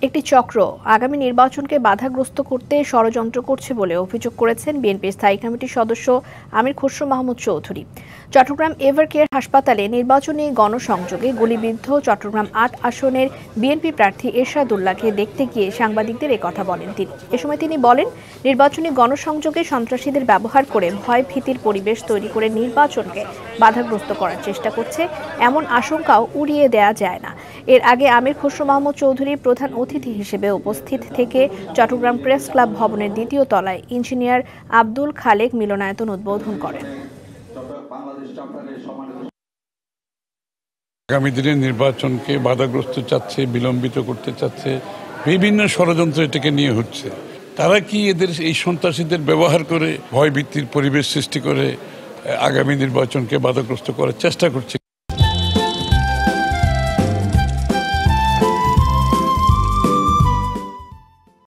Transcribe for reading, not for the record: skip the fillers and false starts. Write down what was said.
একটি চক্র আগামী নির্বাচনকে বাধাগ্রস্ত করতে ষড়যন্ত্র করছে বলে অভিযোগ করেছেন বিএনপির স্থায়ী কমিটির সদস্য আমির খসরু মাহমুদ চৌধুরী। চট্টগ্রাম এভারকেয়ার হাসপাতালে নির্বাচনী গণসংযোগে গুলিবিদ্ধ চট্টগ্রাম ৮ আসনের বিএনপি প্রার্থী এরশাদুল্লাহকে দেখতে গিয়ে সাংবাদিকদের কথা বলেন তিনি। এ সময় তিনি বলেন, নির্বাচনী গণসংযোগে সন্ত্রাসীদের ব্যবহার করে ভয় ভীতির পরিবেশ তৈরি করে নির্বাচনকে বাধাগ্রস্ত করার চেষ্টা করছে, এমন আশঙ্কাও উড়িয়ে দেয়া যায় না। এর আগে আমির খসরু মাহমুদ চৌধুরী প্রধান অতিথি হিসেবে উপস্থিত থেকে চট্টগ্রাম প্রেস ক্লাব ভবনের দ্বিতীয় তলায় ইঞ্জিনিয়ার আব্দুল খালেক মিলনায়তন উদ্বোধন করেন। আগামী দিনের নির্বাচনকে বাধাগ্রস্ত চাচ্ছে, বিলম্বিত করতে চাচ্ছে, বিভিন্ন ষড়যন্ত্র এটাকে নিয়ে হচ্ছে। তারা কি এদের এই সন্ত্রাসীদের ব্যবহার করে ভয়ভীতির পরিবেশ সৃষ্টি করে আগামী নির্বাচনকে বাধাগ্রস্ত করার চেষ্টা করছে?